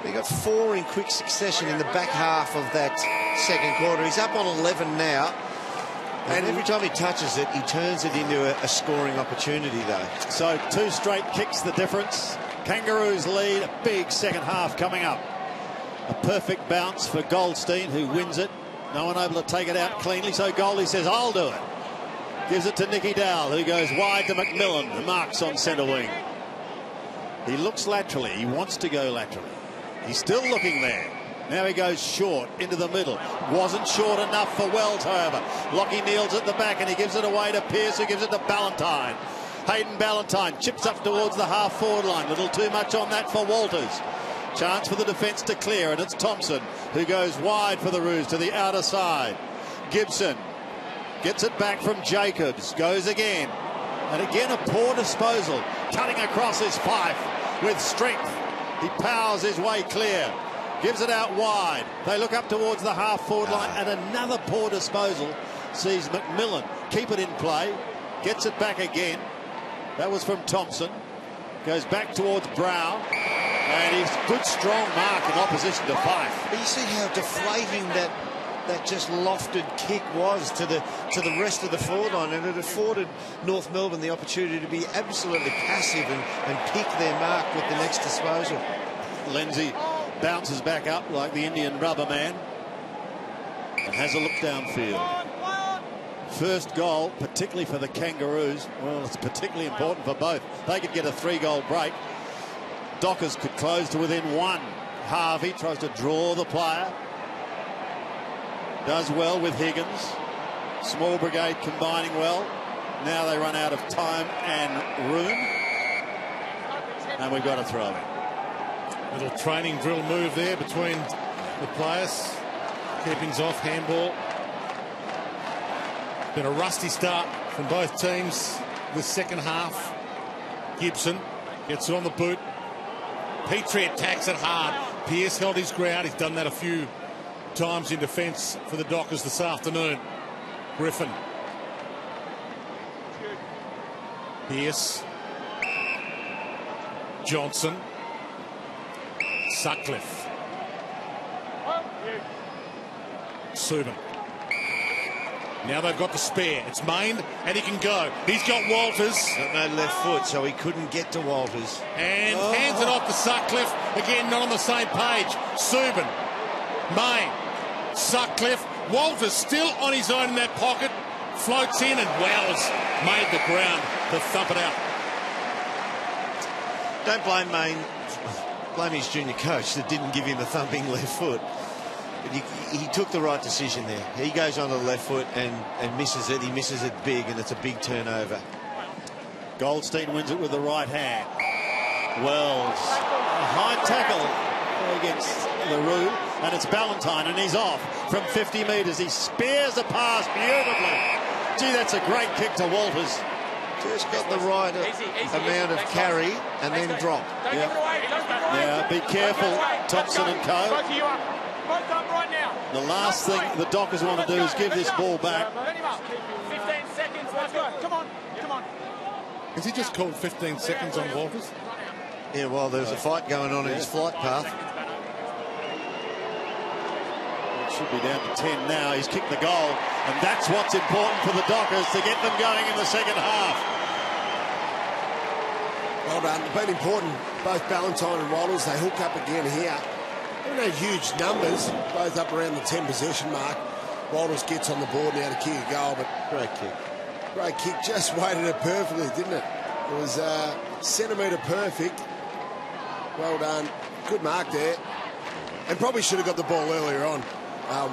He got 4 in quick succession in the back half of that second quarter. He's up on 11 now. And every time he touches it, he turns it into a scoring opportunity, though. So 2 straight kicks the difference. Kangaroos lead, a big second half coming up. A perfect bounce for Goldstein, who wins it. No one able to take it out cleanly, so Goldie says, I'll do it. Gives it to Nicky Dowell, who goes wide to McMillan, who marks on centre wing. He looks laterally. He wants to go laterally. He's still looking there. Now he goes short into the middle. Wasn't short enough for Wells, however. Lockie kneels at the back and he gives it away to Pearce, who gives it to Ballantyne. Hayden Ballantyne chips up towards the half-forward line. A little too much on that for Walters. Chance for the defence to clear, and it's Thompson who goes wide for the Roos to the outer side. Gibson gets it back from Jacobs. Goes again. And again a poor disposal. Cutting across his Fife with strength. He powers his way clear. Gives it out wide. They look up towards the half-forward line, and another poor disposal sees McMillan keep it in play. Gets it back again. That was from Thompson. Goes back towards Brown. And he's good, strong mark in opposition to Fife. But you see how deflating that just lofted kick was to the rest of the forward line, and it afforded North Melbourne the opportunity to be absolutely passive and pick their mark with the next disposal. Lindsay bounces back up like the Indian rubber man and has a look downfield. First goal, particularly for the Kangaroos. Well, it's particularly important for both. They could get a 3-goal break. Dockers could close to within 1. Harvey tries to draw the player. Does well with Higgins. Small brigade combining well. Now they run out of time and room. And we've got a throw in. Little training drill move there between the players. Keepings off, handball. Been a rusty start from both teams this second half. Gibson gets it on the boot. Petrie attacks it hard. Pearce held his ground. He's done that a few times in defence for the Dockers this afternoon. Griffin. Pearce. Johnson. Sutcliffe. Subin. Now they've got the spare. It's Main, and he can go. He's got Walters. Got no left foot, so he couldn't get to Walters. And hands it off to Sutcliffe. Again, not on the same page. Subin. Main. Sutcliffe. Walters still on his own in that pocket. Floats in, and Wells made the ground to thump it out. Don't blame Main. Blame his junior coach that didn't give him a thumping left foot. But he took the right decision there. He goes on the left foot and misses it. He misses it big, and it's a big turnover. Goldstein wins it with the right hand. Wells, a high tackle against LaRue, and it's Ballantyne, and he's off from 50 metres. He spears a pass beautifully. Gee, that's a great kick to Walters. Just got the right amount of carry and then drop. Yeah, be careful, Thompson and co. The last thing the Dockers want to do is give this ball back. 15 seconds, let's go. Come on. Has he just called 15 seconds on Walters? Yeah, well, there's a fight going on in his flight path. It should be down to 10 now. He's kicked the goal, and that's what's important for the Dockers, to get them going in the second half. Well done. It's been important. Both Ballantyne and Walters, they hook up again here. No huge numbers, both up around the 10 possession mark. Walters gets on the board now to kick a goal, but Great kick. great kick, just weighted it perfectly, didn't it? It was centimetre perfect. Well done. Good mark there. And probably should have got the ball earlier on.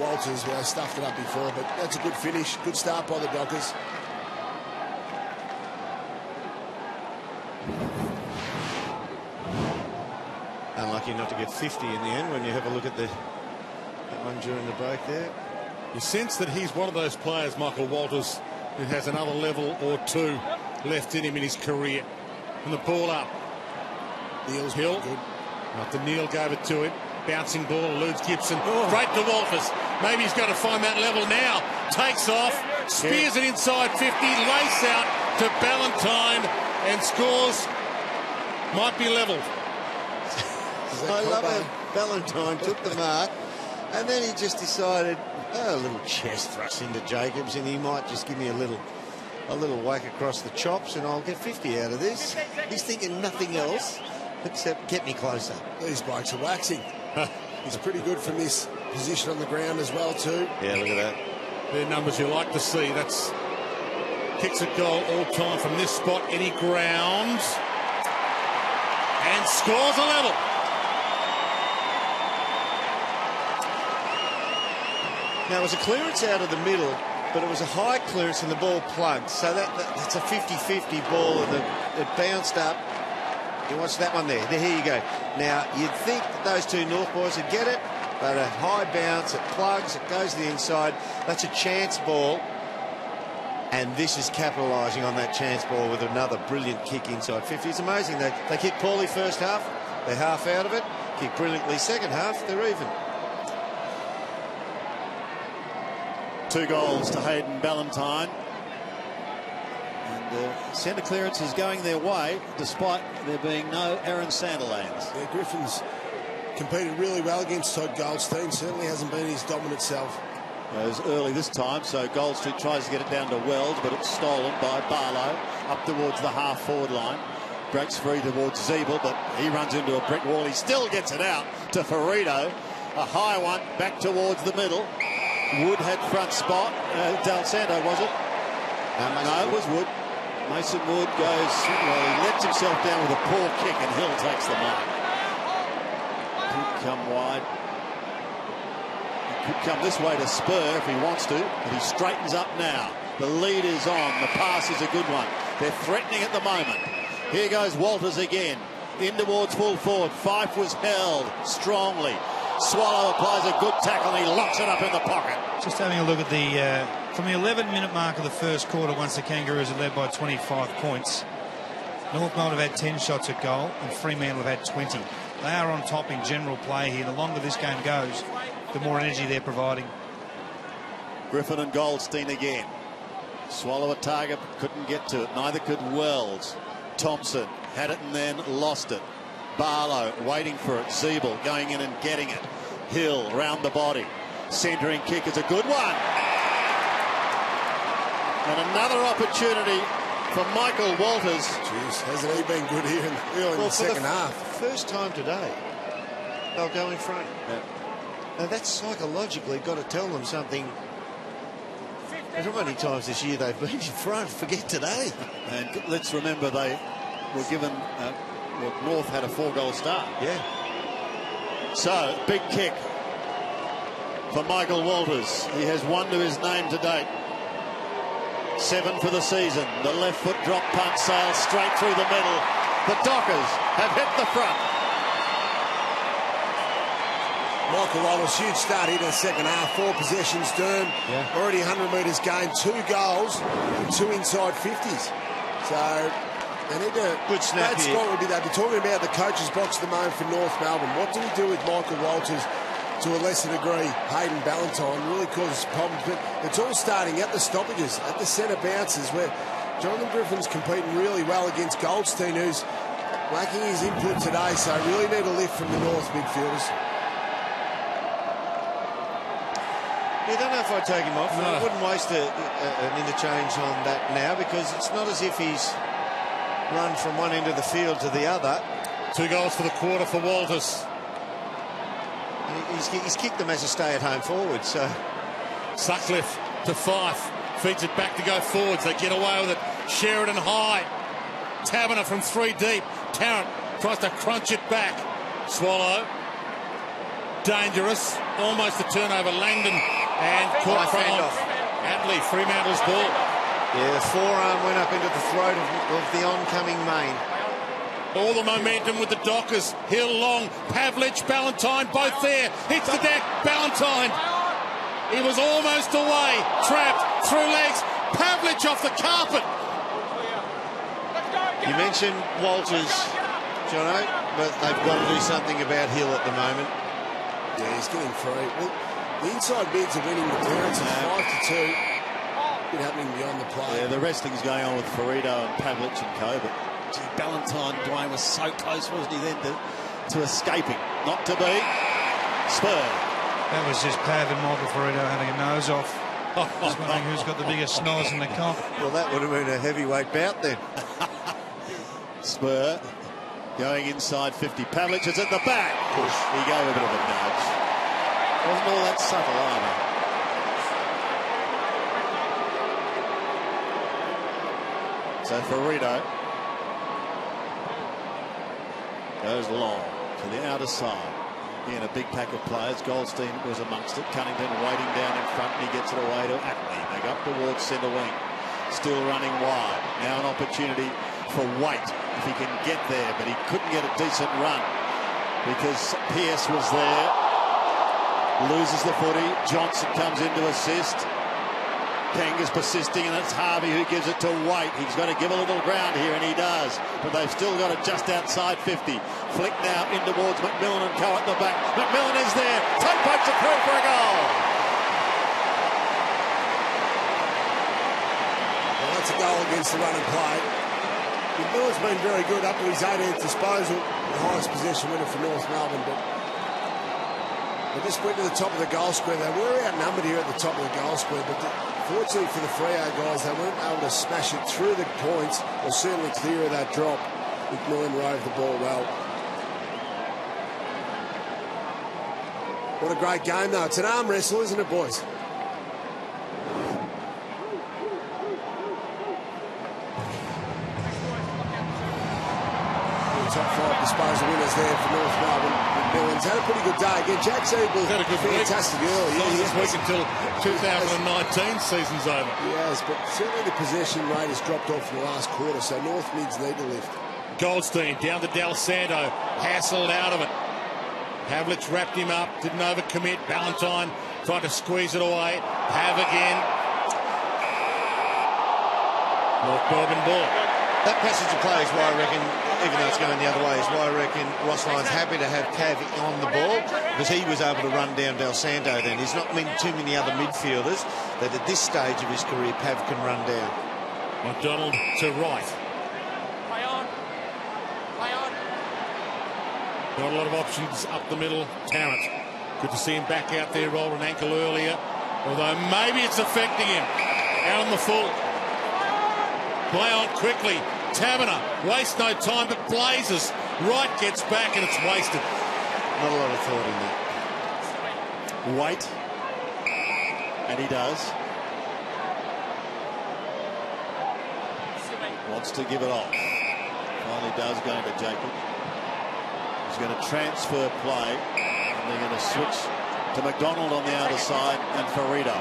Walters stuffed it up before, but that's a good finish. Good start by the Dockers. Unlucky not to get 50 in the end when you have a look at that one during the break there. You sense that he's one of those players, Michael Walters, who has another level or two left in him in his career. And the ball up. Neil's Hill. good. After Neil gave it to him. Bouncing ball, eludes Gibson. Straight to Walters. Maybe he's got to find that level now. Takes off. Spears it inside 50. Lace out to Ballantyne and scores. Might be levelled. I love Ballantyne took the mark, and then he just decided, a little chest thrust into Jacobs, and he might just give me a little whack across the chops, and I'll get 50 out of this. He's thinking nothing else except get me closer. These blokes are waxing. He's pretty good from this position on the ground as well too. Yeah, look at that. They're numbers you like to see. That's kicks a goal all time from this spot, any ground, and scores a level. Now, it was a clearance out of the middle, but it was a high clearance and the ball plugged. So that's a 50-50 ball, and it bounced up. You watch that one there. Here you go. Now, you'd think that those two North boys would get it, but a high bounce, it plugs, it goes to the inside. That's a chance ball. And this is capitalising on that chance ball with another brilliant kick inside 50. It's amazing. They kick poorly first half. They're half out of it. Kick brilliantly second half. They're even. 2 goals to Hayden Ballantyne. And centre clearance is going their way, despite there being no Aaron Sandilands. Yeah, Griffin's competed really well against Todd Goldstein. Certainly hasn't been his dominant self. It was early this time, so Goldstein tries to get it down to Wells, but it's stolen by Barlow up towards the half-forward line. Breaks free towards Zeeble, but he runs into a brick wall. He still gets it out to Ferrito. A high one back towards the middle. Wood had front spot. Del Santo, was it? No, it was Wood. Mason Wood goes, well, he lets himself down with a poor kick, and Hill takes the mark. Could come wide. He could come this way to spur if he wants to, but he straightens up now. The lead is on. The pass is a good one. They're threatening at the moment. Here goes Walters again. In towards full forward. Fife was held strongly. Swallow applies a good tackle and he locks it up in the pocket. Just having a look at the from the 11-minute mark of the first quarter, once the Kangaroos are led by 25 points, North Melbourne have had 10 shots at goal and Fremantle have had 20. They are on top in general play here. The longer this game goes, the more energy they're providing. Griffin and Goldstein again. Swallow a target but couldn't get to it. Neither could Wells. Thompson had it and then lost it. Barlow waiting for it. Zeeble going in and getting it. Hill round the body. Centering kick is a good one. And another opportunity for Michael Walters. Jeez, hasn't he been good here early in the second half? First time today, they'll go in front. Yeah. Now that's psychologically got to tell them something. There's not many times this year they've been in front. Forget today. And let's remember they were given... North had a 4-goal start. Yeah. So, big kick for Michael Walters. He has 1 to his name to date. 7 for the season. The left foot drop punt sails straight through the middle. The Dockers have hit the front. Michael Walters, huge start here in the second half. 4 possessions, Dern. Yeah. Already 100 metres gained, 2 goals and 2 inside 50s. So... they need to, good snap here. Scott would be, they'd be talking about the coach's box at the moment for North Melbourne. What do we do with Michael Walters? To a lesser degree, Hayden Ballantyne really causes problems. But it's all starting at the stoppages, at the centre bounces, where Jonathan Griffin's competing really well against Goldstein, who's lacking his input today. So really need a lift from the North midfielders. You don't know if I'd take him off. No. I wouldn't waste an interchange on that now, because it's not as if he's run from one end of the field to the other. 2 goals for the quarter for Walters. He's kicked them as a stay-at-home forward, so... Sutcliffe to Fife. Feeds it back to go forwards. They get away with it. Sheridan high. Taberner from 3 deep. Tarrant tries to crunch it back. Swallow. Dangerous. Almost a turnover. Langdon and caught from Atley. Fremantle's ball. Yeah, the forearm went up into the throat of the oncoming main. All the momentum with the Dockers. Hill long. Pavlich, Ballantyne, both there. Hits the deck. Ballantyne. He was almost away. Trapped. Through legs. Pavlich off the carpet. You mentioned Walters, Jono, but they've got to do something about Hill at the moment. Yeah, he's getting free. Well, the inside bids are winning the clearance. 5-2. Bit happening beyond the play. Yeah, the wrestling's going on with Ferrito and Pavlich and co, but gee, Ballantyne, Dwayne, was so close, wasn't he, then to escaping? Not to be. Spur. That was just Pav and Michael Ferrito having a nose off. Just wondering who's got the biggest schnoz in the comp. Well, that would have been a heavyweight bout then. Spur going inside 50. Pavlich is at the back. Push. He gave a bit of a nudge. Wasn't all that subtle either. So Ferrito goes long to the outer side. In a big pack of players, Goldstein was amongst it. Cunnington waiting down in front, and he gets it away to Ackley. They go up towards centre wing. Still running wide. Now an opportunity for Waite if he can get there, but he couldn't get a decent run because Pearce was there. Loses the footy. Johnson comes in to assist. Kanga's persisting, and it's Harvey who gives it to Waite. He's got to give a little ground here, and he does. But they've still got it just outside 50. Flick now in towards McMillan and Co at the back. McMillan is there. Toe pokes it through for a goal. Well, that's a goal against the run and play. McMillan's been very good up to his 18th disposal. The highest possession winner for North Melbourne, but they just went to the top of the goal square. They were outnumbered here at the top of the goal square, but fortunately for the Freo guys, they weren't able to smash it through the points or certainly clear of that drop. McMillan rove the ball well. What a great game, though. It's an arm wrestle, isn't it, boys? Top 5 disposal winners there for North Melbourne. McMillan's had a pretty good day. Again, Jack Siebel had a good fantastic week. early. This week until 2019 season's over. Yes, but certainly the possession rate has dropped off in the last quarter, so North Mids need to lift. Goldstein down to Del Santo, hassled out of it. Pavlich wrapped him up, didn't overcommit. Ballantyne tried to squeeze it away. Pav again. North Melbourne ball. That passage of play is why I reckon, even though it's going the other way, is why I reckon Ross Lyon's happy to have Cav on the ball, because he was able to run down Del Santo then. There's not too many other midfielders that at this stage of his career Pav can run down. McDonald to right. Play on. Play on. Got a lot of options up the middle. Tarrant. Good to see him back out there, rolled an ankle earlier. Although maybe it's affecting him. Out on the full. Play on quickly. Taverner wastes no time, but blazes. Wright gets back and it's wasted. Not a lot of thought in that. Waite. And he does. Wants to give it off. Finally does, going to Jacob. He's going to transfer play. And they're going to switch to McDonald on the outer side and Ferrito.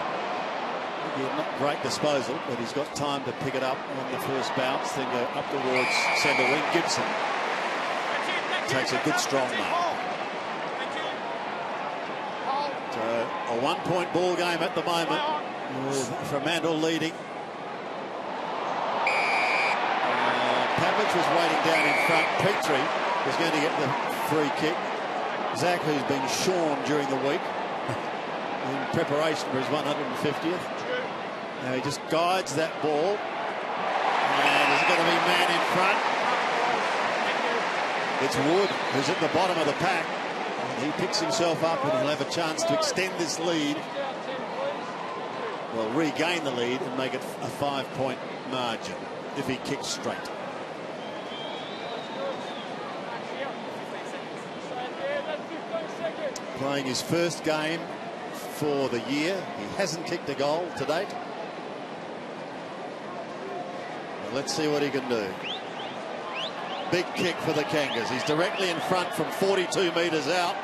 Not great disposal, but he's got time to pick it up on the first bounce, then go up towards centre wing. Gibson takes a good strong mark. So a 1-point ball game at the moment with Fremantle leading. Pavlich was waiting down in front. Petrie was going to get the free kick. Zach, who's been shorn during the week in preparation for his 150th. Now he just guides that ball. And there's going to be a man in front. It's Wood, who's at the bottom of the pack. He picks himself up and he'll have a chance to extend this lead. Well, regain the lead and make it a 5-point margin if he kicks straight. Playing his first game for the year. He hasn't kicked a goal to date. Let's see what he can do. Big kick for the Kangas. He's directly in front from 42 metres out.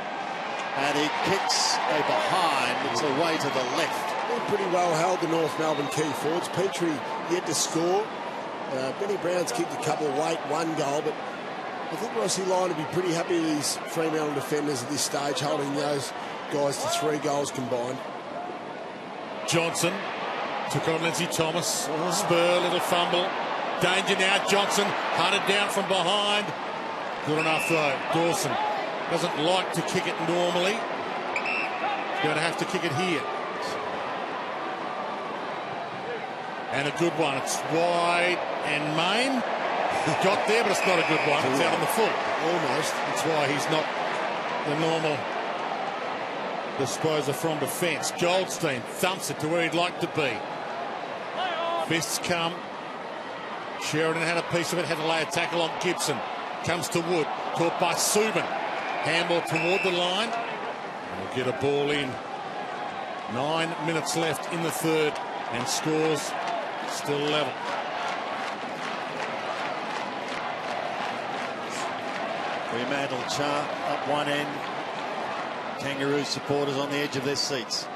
And he kicks a behind. It's away to the left. They're pretty well held, the North Melbourne key forwards. Petrie yet to score. Benny Brown's kicked a couple of Waite, 1 goal. But I think Rossi Lyon would be pretty happy with his Fremantle defenders at this stage, holding those guys to 3 goals combined. Johnson took on Lindsay Thomas. Spur, little fumble. Danger now. Johnson hunted down from behind. Good enough though. Dawson doesn't like to kick it normally. He's going to have to kick it here. And a good one. It's wide and Main. Got there, but it's not a good one. It's out on the full. Almost. That's why he's not the normal disposer from defence. Goldstein thumps it to where he'd like to be. Fists come. Sheridan had a piece of it, had to lay a tackle on Gibson. Comes to Wood, caught by Subin. Handball toward the line. We'll get a ball in. 9 minutes left in the third, and scores still level. Fremantle chart up one end. Kangaroo supporters on the edge of their seats.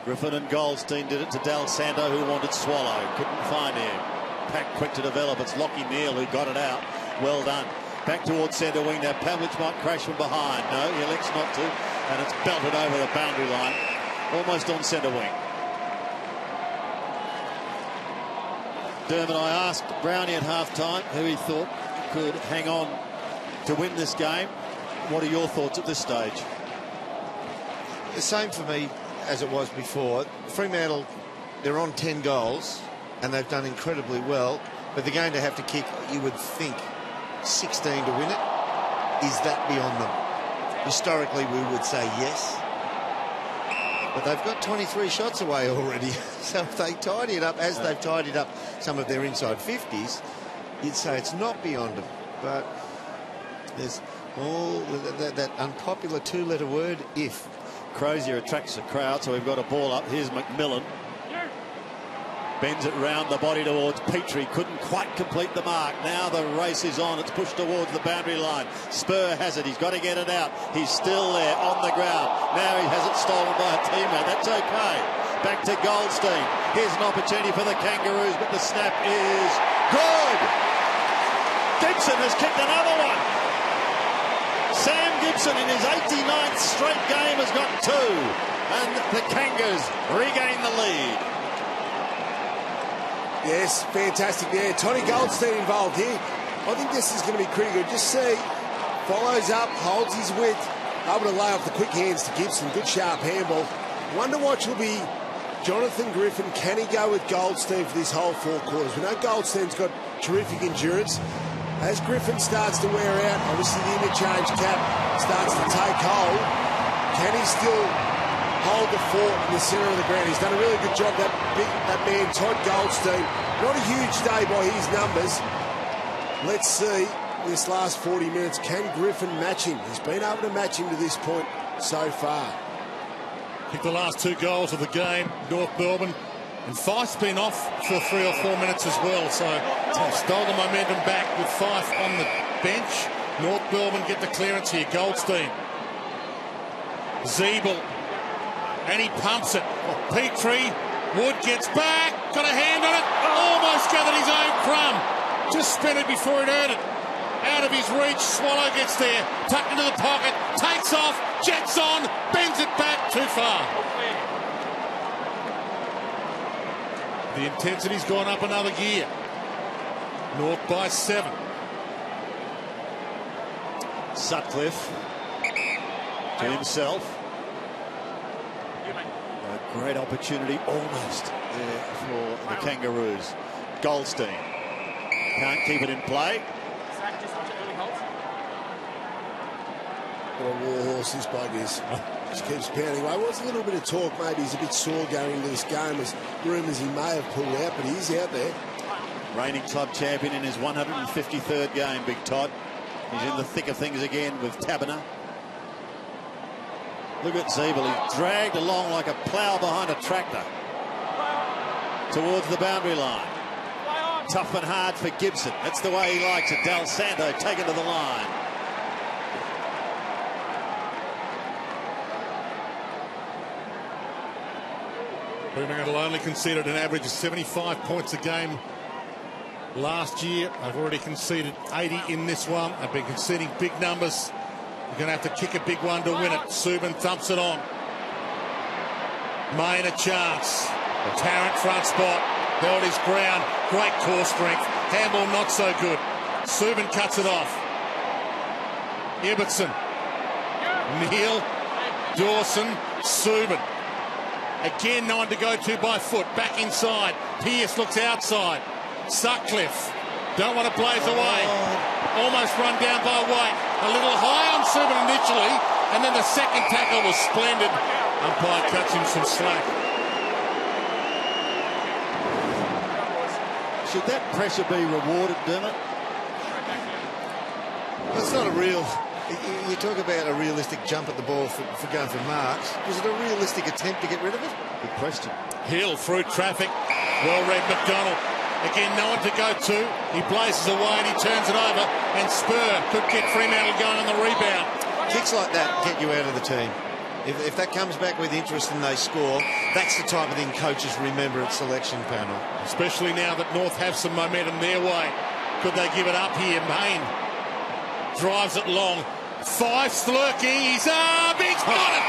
Griffin and Goldstein did it to Dal Santo, who wanted Swallow. Couldn't find him. Pack quick to develop. It's Lockie Neal who got it out. Well done. Back towards centre wing now. Pavlich might crash from behind. No, he elects not to. And it's belted over the boundary line. Almost on centre wing. Dermot, I asked Brownie at half-time who he thought could hang on to win this game. What are your thoughts at this stage? The same for me as it was before. Fremantle, they're on 10 goals and they've done incredibly well, but they're going to have to kick, you would think, 16 to win it. Is that beyond them? Historically, we would say yes, but they've got 23 shots away already. So if they tidy it up as they've tidied up some of their inside 50s, you'd say it's not beyond them. But there's all that unpopular two-letter word, if. Crozier attracts the crowd, so we've got a ball up. Here's McMillan. Bends it round the body towards Petrie. Couldn't quite complete the mark. Now the race is on. It's pushed towards the boundary line. Spur has it. He's got to get it out. He's still there on the ground. Now he has it stolen by a teammate. That's okay. Back to Goldstein. Here's an opportunity for the Kangaroos, but the snap is good. Gibson has kicked another one. Sam Gibson in his 89th straight game has got 2. And the Kangas regain the lead. Yes, fantastic there. Tony Goldstein involved here. I think this is going to be pretty good. Just see, follows up, holds his width, able to lay off the quick hands to Gibson. Good sharp handball. One to watch will be Jonathan Griffin. Can he go with Goldstein for this whole 4 quarters? We know Goldstein's got terrific endurance. As Griffin starts to wear out, obviously the interchange cap starts to take hold. Can he still hold the fort in the centre of the ground? He's done a really good job, that man, Todd Goldstein. Not a huge day by his numbers. Let's see, this last 40 minutes, can Griffin match him? He's been able to match him to this point so far. Kicked the last 2 goals of the game, North Melbourne. And Fife's been off for 3 or 4 minutes as well, so stole the momentum back with Fife on the bench. North Melbourne get the clearance here. Goldstein. Zeeble. And he pumps it. Petrie. Wood gets back. Got a hand on it. Almost gathered his own crumb. Just spent it before he'd earned it. Out of his reach. Swallow gets there. Tucked into the pocket. Takes off. Jets on. Bends it back. Too far. The intensity's gone up another gear. North by 7. Sutcliffe to himself. A great opportunity almost there for the Kangaroos. Goldstein can't keep it in play. What a warhorse this bloke is. Just keeps pounding away. Well, there's a little bit of talk. Maybe he's a bit sore going into this game. There's rumours he may have pulled out, but he's out there. Reigning club champion in his 153rd game, Big Todd. He's in the thick of things again with Taberner. Look at Zeeble. He's dragged along like a plough behind a tractor towards the boundary line. Tough and hard for Gibson. That's the way he likes it. Dal Santo taken to the line. Fremantle only conceded an average of 75 points a game last year. They've already conceded 80 in this one. They've been conceding big numbers. You're going to have to kick a big one to win it. Subin thumps it on. Main a chance. Tarrant front spot. Held his ground. Great core strength. Handball not so good. Subin cuts it off. Ibbotson. Neal. Dawson. Subin. Again, 9 to go to by foot. Back inside. Pearce looks outside. Sutcliffe. Don't want to blaze away. Almost run down by Waite. A little high on Subin initially. And then the second tackle was splendid. Umpire cuts him some slack. Should that pressure be rewarded, Dermot? Well, it's not a real... You talk about a realistic jump at the ball for going for marks. Was it a realistic attempt to get rid of it? Good question. Hill through traffic. Well-read McDonald. Again, no one to go to. He blazes away and he turns it over. And Spur could get Fremantle going on the rebound. Kicks like that get you out of the team. If that comes back with interest and they score, that's the type of thing coaches remember at selection panel. Especially now that North have some momentum their way. Could they give it up here? Main drives it long. Fife's lurking. He's up. He's got it.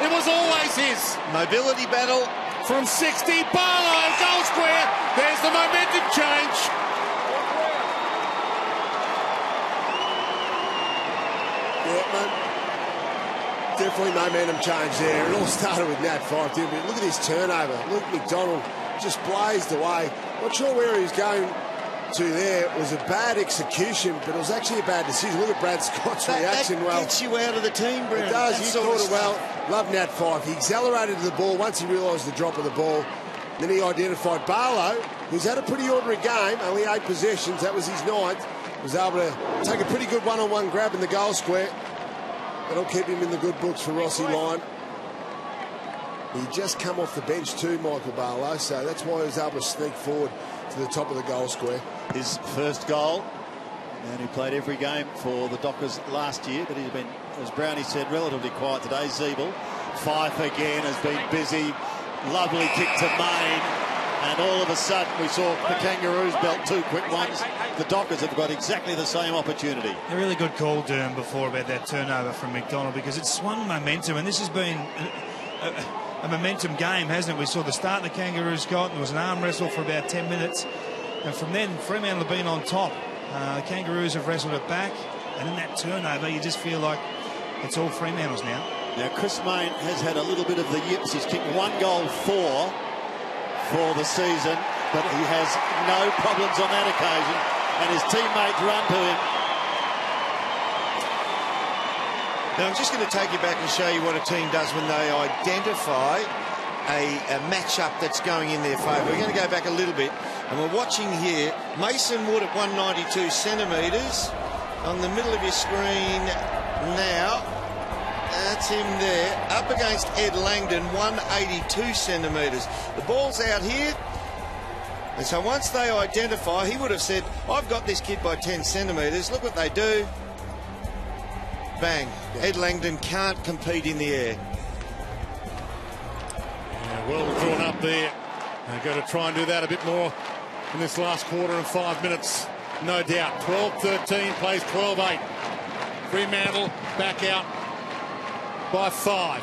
It was always his. Mobility battle. From 60, Barlow, goal square. There's the momentum change. Yeah, man. Definitely momentum change there. It all started with Nat Fife, didn't it? Look at his turnover. Luke McDonald just blazed away. Not sure where he was going to there. It was a bad execution, but it was actually a bad decision. Look at Brad Scott's reaction. That gets you out of the team, Brad. It does. He caught it well. Love Nat Fife. He accelerated to the ball once he realised the drop of the ball. Then he identified Barlow, who's had a pretty ordinary game, only 8 possessions. That was his 9th. Was able to take a pretty good one-on-one grab in the goal square. That'll keep him in the good books for Rossi Lyon. He just come off the bench too, Michael Barlow, so that's why he was able to sneak forward to the top of the goal square. His first goal, and he played every game for the Dockers last year, but he's been, as Brownie said, relatively quiet today. Zeeble. Fife again has been busy. Lovely kick to Main, and all of a sudden we saw the Kangaroos belt 2 quick ones. The Dockers have got exactly the same opportunity. A really good call, Derm, before about that turnover from McDonald, because it swung momentum, and this has been a momentum game, hasn't it? We saw the start the Kangaroos got, and there was an arm wrestle for about 10 minutes, and from then Fremantle have been on top. The Kangaroos have wrestled it back, and in that turnover you just feel like it's all Fremantle's now. Now Chris Main has had a little bit of the yips. He's kicked 1 goal for the season, but he has no problems on that occasion, and his teammates run to him. Now, I'm just going to take you back and show you what a team does when they identify a matchup that's going in their favour. We're going to go back a little bit, and we're watching here Mason Wood at 192 centimetres on the middle of your screen now. That's him there, up against Ed Langdon, 182 centimetres. The ball's out here, and so once they identify, he would have said, I've got this kid by 10 centimetres. Look what they do. Bang. Ed Langdon can't compete in the air. Yeah, well drawn up there. They've got to try and do that a bit more in this last quarter and 5 minutes. No doubt. 12-13 plays 12-8. Fremantle back out by 5.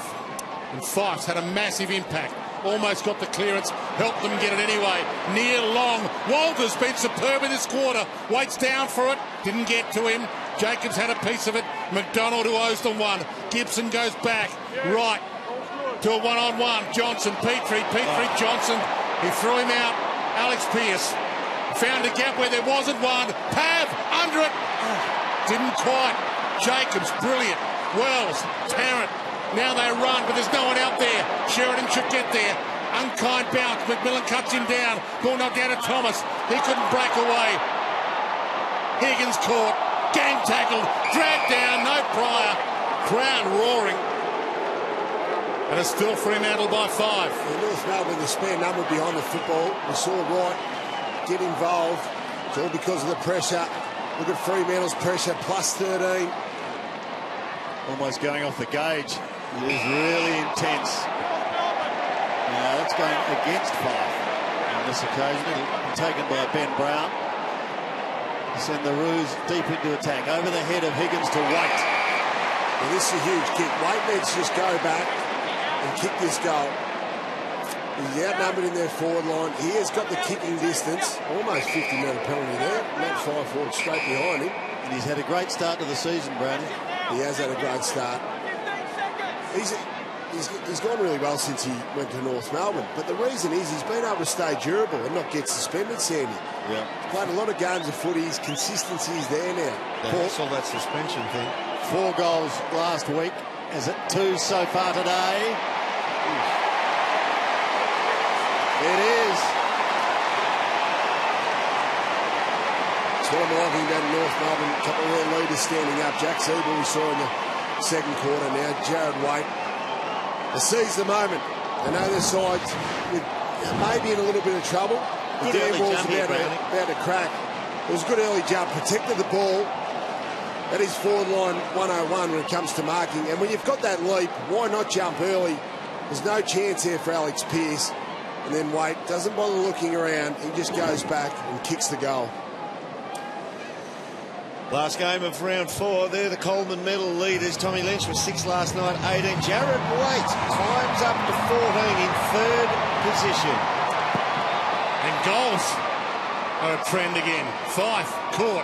And Fife's had a massive impact. Almost got the clearance, helped them get it anyway. Near long. Walter's been superb in this quarter. Waite's down for it, didn't get to him. Jacobs had a piece of it. McDonald, who owes them one. Gibson goes back, right to a one-on-one. Johnson, Petrie, Johnson. He threw him out. Alex Pearce found a gap where there wasn't one. Pav, under it. Didn't quite. Jacobs, brilliant. Wells, Tarrant. Now they run, but there's no one out there. Sheridan should get there. Unkind bounce. McMillan cuts him down. Ball knocked down to Thomas. He couldn't break away. Higgins caught. Gang tackled. Dragged down. No prior. Crowd roaring. And it's still Fremantle by 5. North Melbourne, the spare number behind the football. We saw Wright get involved. It's all because of the pressure. Look at Fremantle's pressure, plus 13. Almost going off the gauge. It is really intense. Now that's going against Fife on this occasion. It'll be taken by Ben Brown. Send the Roos deep into attack. Over the head of Higgins to Waite. Well, this is a huge kick. Waite needs to just go back and kick this goal. He's outnumbered in their forward line. He has got the kicking distance. Almost 50-metre penalty there. Matt Fife forward straight behind him. And he's had a great start to the season, Brownie. He has had a great start. He's gone really well since he went to North Melbourne. But the reason is he's been able to stay durable and not get suspended, Sandy. Yeah. He's played a lot of games of footy. His consistency is there now. That's all that suspension thing. 4 goals last week. Is it 2 so far today? It is. That's what I'm liking down in North Melbourne. A couple of their leaders standing up. Jack Siebel we saw in the second quarter now. Jared Waite. They seize the moment. They know their sides with maybe in a little bit of trouble. The damn ball's about to crack. It was a good early jump. Protected the ball. That is forward line 101 when it comes to marking. And when you've got that leap, why not jump early? There's no chance here for Alex Pearce. And then Waite doesn't bother looking around. He just goes back and kicks the goal. Last game of round 4. They're the Coleman medal leaders. Tommy Lynch was 6 last night, 18. Jared Waite climbs up to 14 in 3rd position. And goals are a trend again. Fife caught.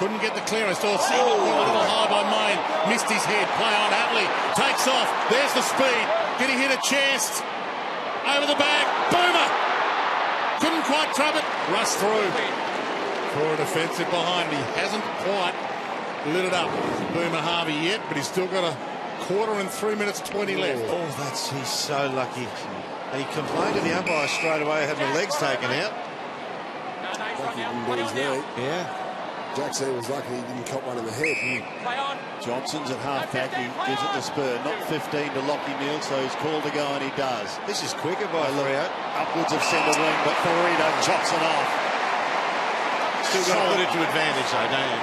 Couldn't get the clearance. Or a little high by Main. Missed his head. Play on. Atley takes off. There's the speed. Did he hit a chest? Over the back. Boomer. Couldn't quite trap it. Rush through. For a defensive behind. He hasn't quite lit it up, Boomer Harvey, yet, but he's still got a quarter and 3 minutes 20 left. Oh, he's so lucky. And he complained to the umpire straight away, had my legs taken out. Lucky he didn't do his knee. Yeah. Jack Siebel was lucky he didn't cop one in the head. Johnson's at half-back. He gives it to Spur. Not 15 to Lockie Neal, so he's called to go, and he does. This is quicker by Rio. Upwards of centre wing, but Farida chops it off. Still got to put it to advantage, though, don't you?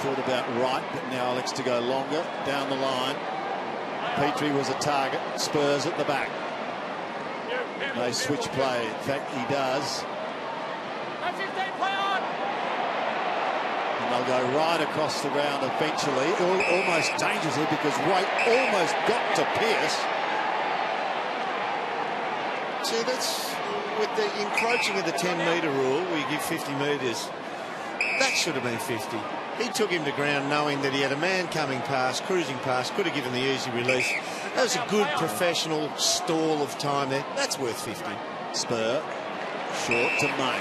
Thought about right, but now Alex to go longer down the line. Petrie was a target. Spurs at the back. No switch play. In fact, he does. And they'll go right across the ground eventually. Almost dangerously because Waite almost got to Pearce. See, that's with the encroaching of the 10-metre rule, where you give 50 metres. That should have been 50. He took him to ground knowing that he had a man coming past, cruising past, could have given the easy release. That was a good professional stall of time there. That's worth 50. Spur short to Main.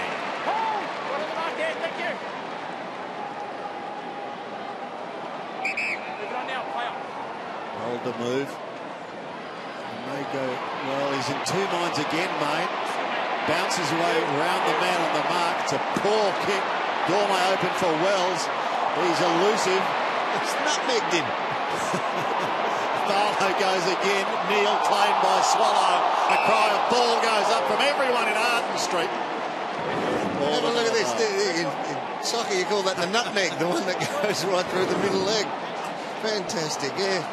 Hold the move. And they go, well, he's in 2 minds again, Main. Bounces away round the man on the mark. It's a poor kick. Gourmet open for Wells. He's elusive. It's nutmegged him. Tharlo goes again. Neal claimed by Swallow. A cry of ball goes up from everyone in Arden Street. Have a look at this. In soccer, you call that the nutmeg, the one that goes right through the middle leg. Fantastic, yeah.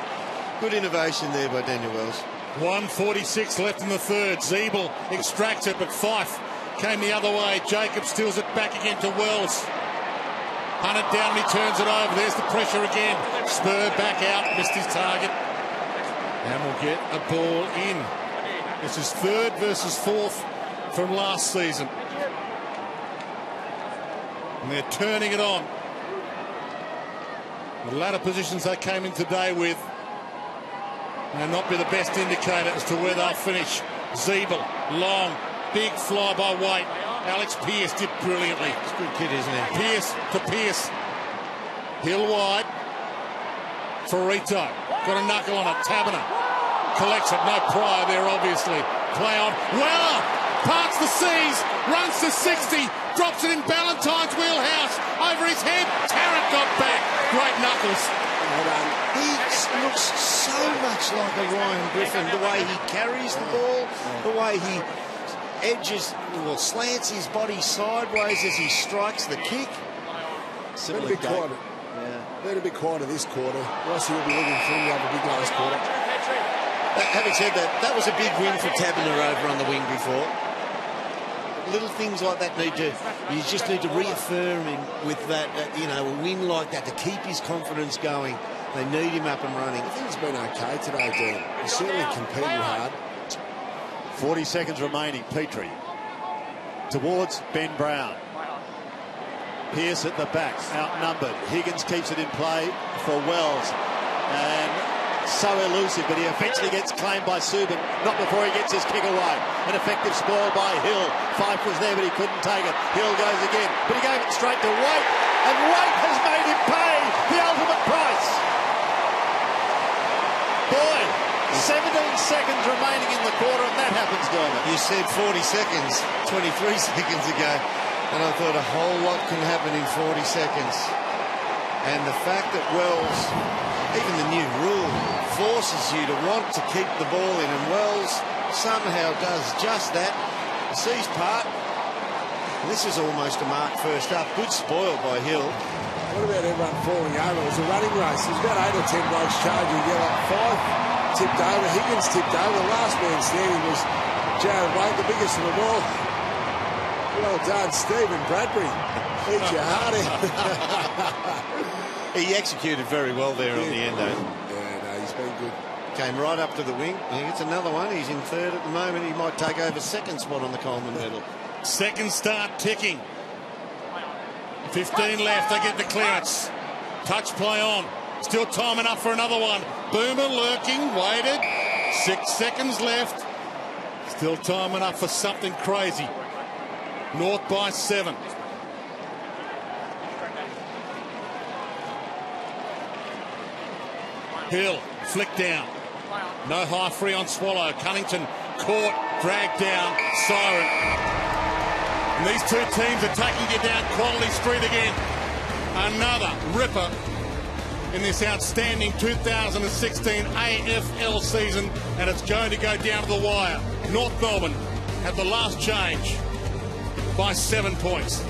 Good innovation there by Daniel Wells. 1:46 left in the third. Siebel extracts it, but Fife came the other way. Jacob steals it back again to Wells. Hunted down, he turns it over. There's the pressure again. Spur back out, missed his target. And we'll get a ball in. This is 3rd versus 4th from last season. And they're turning it on. The latter positions they came in today with may not be the best indicator as to where they'll finish. Siebel, long, big fly by Waite. Alex Pearce did brilliantly. It's a good kid, isn't he? Pearce to Pearce. Hill wide. Farito. Got a knuckle on it. Taberner collects it. No prior there, obviously. Play on. Weller parts the seas. Runs to 60. Drops it in Ballantyne's wheelhouse. Over his head. Tarrant got back. Great knuckles. Well done. He looks so much like a Ryan Griffin. The way he carries the ball, the way he edges, well, slants his body sideways as he strikes the kick. Better be quieter. Better be quieter this quarter. Rossi will be looking for him to have a big last quarter. Having said that, that was a big win for Taberner over on the wing before. Little things like that you just need to reaffirm him with that, a win like that to keep his confidence going. They need him up and running. I think he's been okay today, Dean. He's certainly competing hard. 40 seconds remaining. Petrie towards Ben Brown. Pearce at the back, outnumbered. Higgins keeps it in play for Wells. And so elusive, but he eventually gets claimed by Subin. Not before he gets his kick away. An effective spoil by Hill. Fife was there, but he couldn't take it. Hill goes again, but he gave it straight to Waite. and Waite has made him pay the ultimate price. Boy, 17 seconds remaining in the quarter, and that happens, Dermot. You said 40 seconds 23 seconds ago, and I thought a whole lot can happen in 40 seconds. And the fact that Wells, even the new rule, forces you to want to keep the ball in, and Wells somehow does just that. Sees part. This is almost a mark first up. Good spoil by Hill. What about everyone falling over? It was a running race. There's about 8 or 10 blokes charging. You get like 5 tipped over. Higgins tipped over. The last man standing was Jared Waite, the biggest of them all. Well done, Stephen Bradbury. Eat your heart out. He executed very well there on the end, though. Yeah, no, he's been good. Came right up to the wing. He gets another one. He's in third at the moment. He might take over second spot on the Coleman medal. Second start ticking. 15 left. They get the clearance. Touch play on. Still time enough for another one. Boomer lurking. Waited. 6 seconds left. Still time enough for something crazy. North by 7. Hill. Flick down. No high free on Swallow. Cunnington caught. Dragged down. Siren. And these two teams are taking you down quality street again. Another ripper in this outstanding 2016 AFL season, and it's going to go down to the wire. North Melbourne have the last change by 7 points.